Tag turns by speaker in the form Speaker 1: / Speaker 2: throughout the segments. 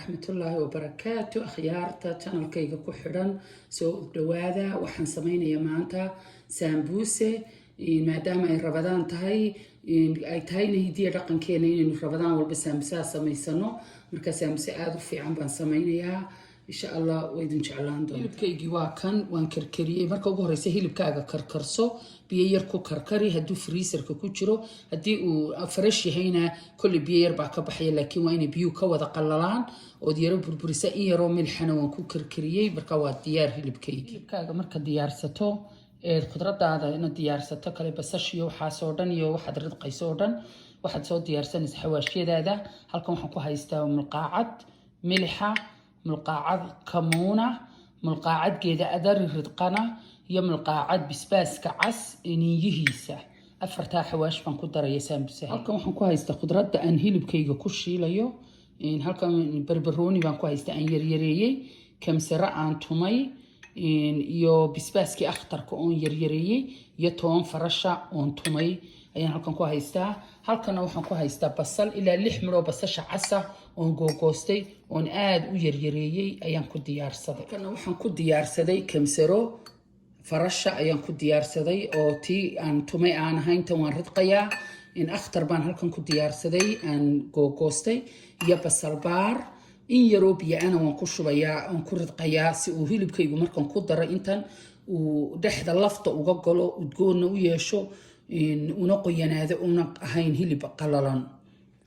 Speaker 1: waraxmatullaahi wabarakaatu. akhyaarta channelkayga ku xidhan soo dhawaada. waxaan samaynayaa maanta saambuuse maadaama ay rabadaan tahay ay tahayna hidiya dhaqankeena inaynu rabadaan walba saambusaha samaysano. marka saambuse aada u fiican baan samaynayaa insha allah way idin jeclaan doontaa. hilibkaygii waa kan waan karkariyey. marka ugu horeysa hilibkaaga karkarso, biyo yar ku karkari. hadduu freezerka ku jiro, haddii uu fresh yahayna kolley biyo yar baa ka baxaya, laakiin waa inay biyuhu ka wada qalalaan ood yaro burburisa. in yaroo milxana waan ku karkariyey. marka waa diyaar hilibkaygii. hilibkaaga marka diyaarsato khudradaada inaad diyaarsato kale basashiyo waxaasoo dhan iyo waxaad ridqayso oo dhan waxaad soo diyaarsanaysa xawaashiyadaada. halkan waxaan ku haystaa mulqaacad milixa, mulqaacad kamuuna, mulqaacad geeda adari ridqana iyo mulqaacad bisbaaska cas niyihiisa. afartaa xawaash baan ku daraya saambusaha. halkan waxaan ku haystaa khudradda aan hilibkayga ku shiilayo. halkan barbarooni baan ku haystaa aan yaryareeyey, kamsare aan tumay iyo bisbaaskii akhtarka oon yaryareeyey iyo toon farasha oon tumay ayaan halkan ku haystaa. halkana waxaan ku haystaa basal ilaa 6 midhoo basasha casa oon googoostay oon aada u yaryareeyey ayaan ku diyaarsaday. halkana waxaan ku diyaarsaday kamsaro farasha ayaan ku diyaarsaday oo tii aan tumay aan ahayn, tan waan ridqayaa. akhtar baan halkan ku diyaarsaday aan googoostay iyo basal baar. in yaroo biyo-ana waan ku shubayaa, waan ku ridqayaa si uu hilibkaygu markan ku daro intan uu dhexda lafta uga galo, udgoonna u yeesho, una qoyanaado, una ahayn hilib qalalan.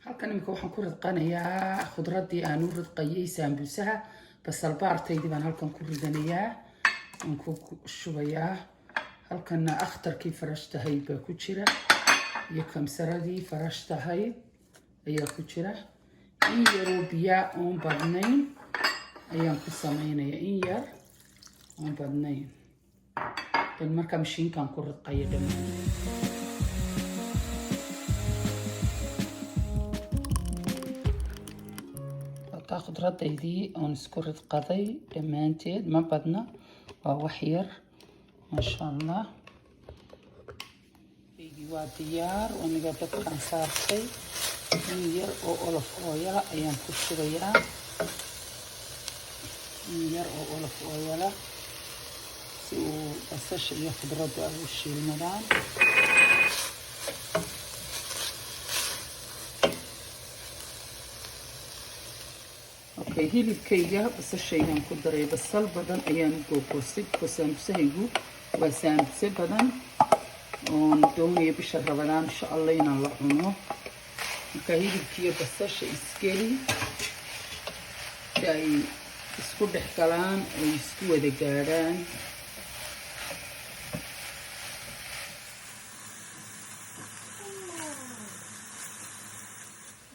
Speaker 1: halkan imika waxaan ku ridqanayaa khudraddii aan u ridqayay saambusaha. basal baartaydii baan halkan ku ridanayaa, waan ku shubayaa. halkana akhtarkii farash tahayd baa ku jira iyo kamsaradii farash tahayd ayaa ku jira. in yaroo biyaa oon badnayn ayaan ku samaynayaa, in yar oon badnayn. dan markaa mashiinkan ku ridqaya dhammaan. halkaa khudradaydii oon isku ridqaday dhammaanteed, ma badna, waa wax yar maasha allah. waa diyaar, aniga dabkaan saartay. in yar oo olof ooyala ayaan ku shubayaa, in yar oo olof ooyala si uu basasha iyo khudraddu ay u shiilmadaan. okay, hilibkayga basashaygaan ku daray. basal badan ayaan u googoostay oo saambusahaygu waa saambuse badan oon doonaya bisha rabadaan insha allah inaan la cuno. marka hilibkiiyo basasha isgeli si ay isku dhex galaan oo isku wada gaadhaan.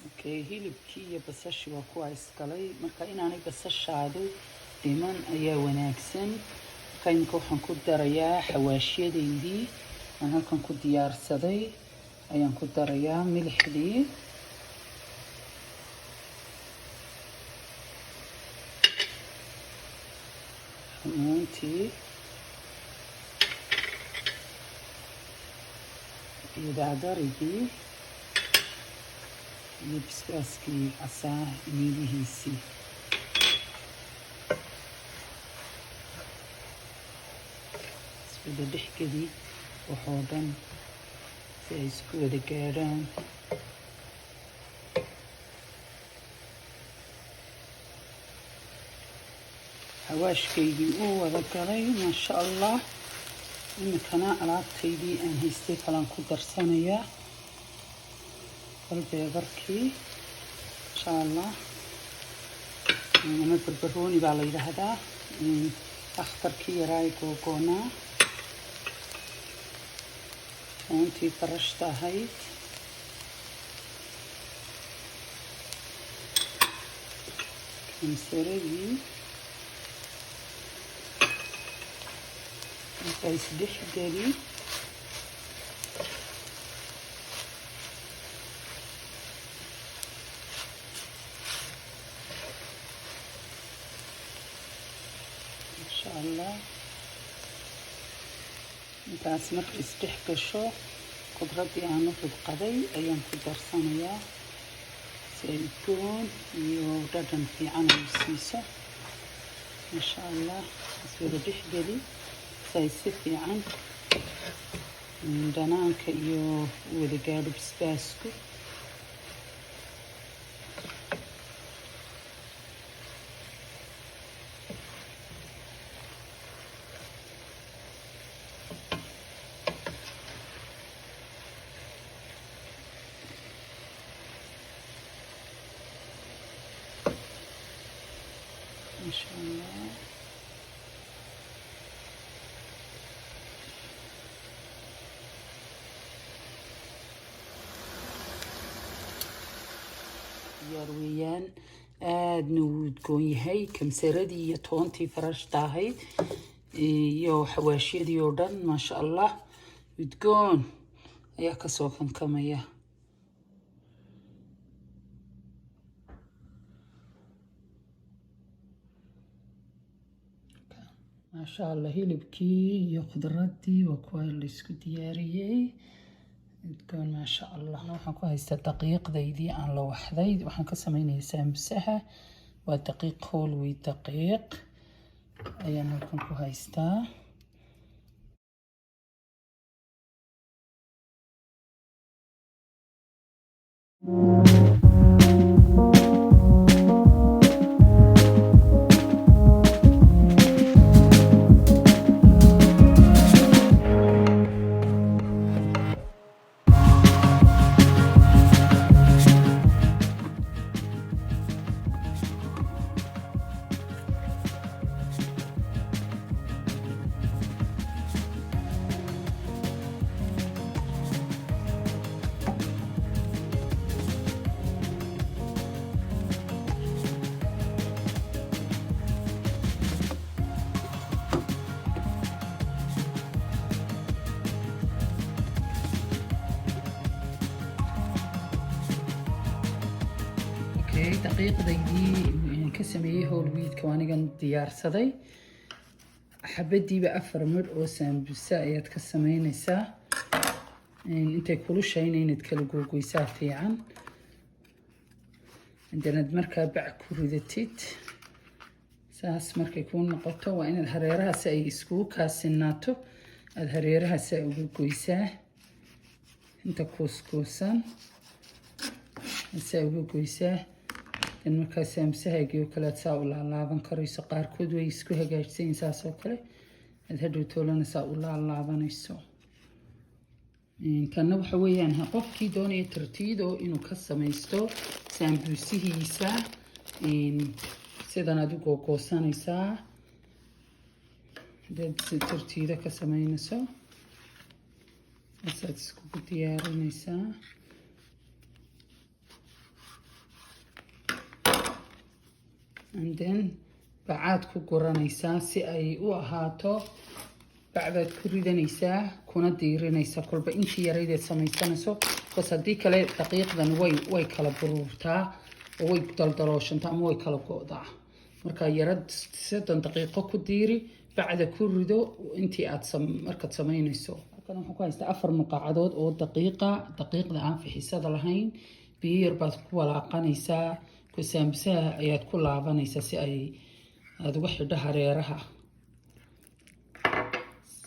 Speaker 1: okay, hilibkii iyo basashii waa kuwa isgalay. marka inaanay basashaadu dhiman ayaa wanaagsan. marka iminka waxaan ku darayaa xawaashiyadaydii aan halkan ku diyaarsaday ayaan ku darayaa. milixdii, xamuuntii, iyo dacdarigii iyo bisbaaskii casaa niidihiisii. iswada dhexgeli waxoo dhan si ay isku wada gaadhaan. xawaashkaydii uu wada galay maasha allah. iminkana alaabtaydii aan haystay kalaan ku darsanayaa. balbeebarkii insha allah, ama barbarooni baa la yidhaahdaa. akhtarkii yaraay googoonaa, toontii farashta ahayd, kamsaradii. marka isdhex geli. insha allah intaas marka isdhex gasho khudraddii aan u ridqaday ayaan ku darsanayaa si سيكون ودادن في عنا السيسة ما شاء الله. اسوي دحقلي سايسي في عن دنانك وذا قالب سباسكو. ما شاء الله. يرويان نودكون يهي كمسردي يتونتي فرشتاهي يو حواشي ديودن ما شاء الله ودكون يا كسوكن كمية ما شاء الله. هيلبكي يو خضرتي وكوال اسكو دياريي تكون ما شاء الله. أنا waxaan ku haystaa daqiiqdaydii aan la waxday waxaan ka sameynaya saambusaha waa daqiiq whole wheat daqiiq ayaan halkan ku haystaa. daqiiqdaydii ka sameeyay whole wheat waanigan diyaarsaday. xabadiiba 4 midh oo saambusa ayaad ka sameynaysaa intay kulushayn inaad kala googoysaa fiican. intaad markaa bac ku ridatid saas markay ku noqoto waa inaad hareerahaas ay isku kaasinaato aad hareerahaas ugu goysaa inta kuuskuusan ugu goysaa. markaa saambusahaagii kale aad saa u laalaaban karayso qaarkood way isku hagaajsan saas oo kale aad hadhow toolana saa u laalaabanayso. kana waxa weeyaan qofkii doonaya tartiido inuu ka samaysto saambusihiisa sidan aad u googoosanaysaa dad si tartiido ka samaynayso asaad iskugu diyaarinaysaa. and then bacaad ku guranaysaa si ay u ahaato bacdaad ku ridanaysaa kuna diirinaysaa kolba intii yaraydeed samaysanayso bas haddii kale daqiiqdan way kala buruurtaa oo way daldalooshantaa ama way kala go'daa. markaa yarad 30 daqiiqo ku diiri bacda ku rido intii aad markaad samaynayso. halkan waxaan ku haystaa 4 muqaacadood oo daqiiqda aan fixisada lahayn. biyo yar baad ku walaaqanaysaa saambusaha ayaad ku laabanaysaa si ay aad uga xidho hareeraha.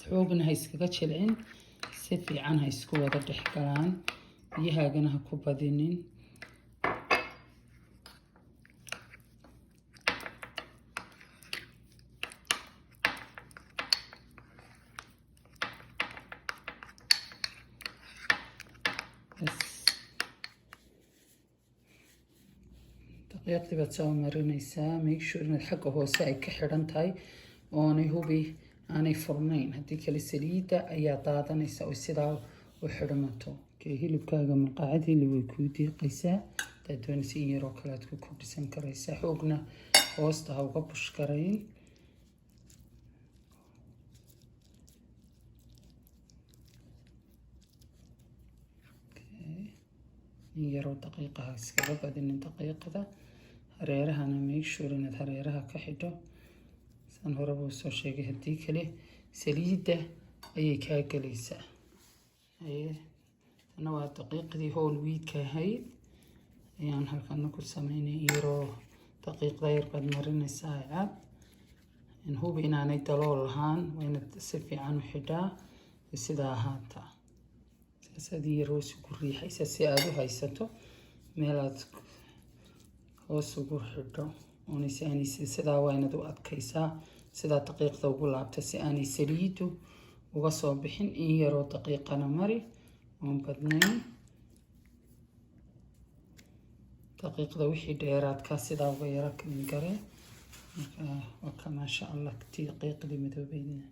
Speaker 1: xoogna ha iskaga jilcin si fiican ha isku wada dhex galaan biyahaagana ha ku badinin. daqiiqdii baad soo marinaysaa make sure inaad xagga hoose ay ka xidhan tahay oonay hubi aanay furnayn haddii kale saliidda ayaa daadanaysa oo sidaa u xidhmato. hilibkaaga maqaacad hilib way kuu diiqaysaa hadaad doonaysa in yaroo kale aad ku kordhisan karaysaa. xoogna hoosta ha uga bushkarayn. in yaroo daqiiqaha iskaga badinin daqiiqada. hareerahana make sure inaad hareeraha ka xidho san horeba u soo sheegay haddii kale saliidda ayay kaa gelaysaa. tana waa daqiiqdii whole wheatka ahayd ayaan halkana ku sameynay yaroo daqiiqda yar baad marinaysaa cad hubi inaanay dalool lahaan wayna si fiican u xidhaa sidaa ahaata saasadii yar hoos ugu riixaysa si aad u haysato meelaad hoos ugu xidho sidaa waa inaad u adkaysaa sidaa daqiiqda ugu laabta si aanay saliidu uga soo bixin in yaroo daqiiqana mari oon badnayn daqiiqda wixii dheeraadka sidaa uga yara gare marka waa ka maasha allah daqiiqdii madoobeydna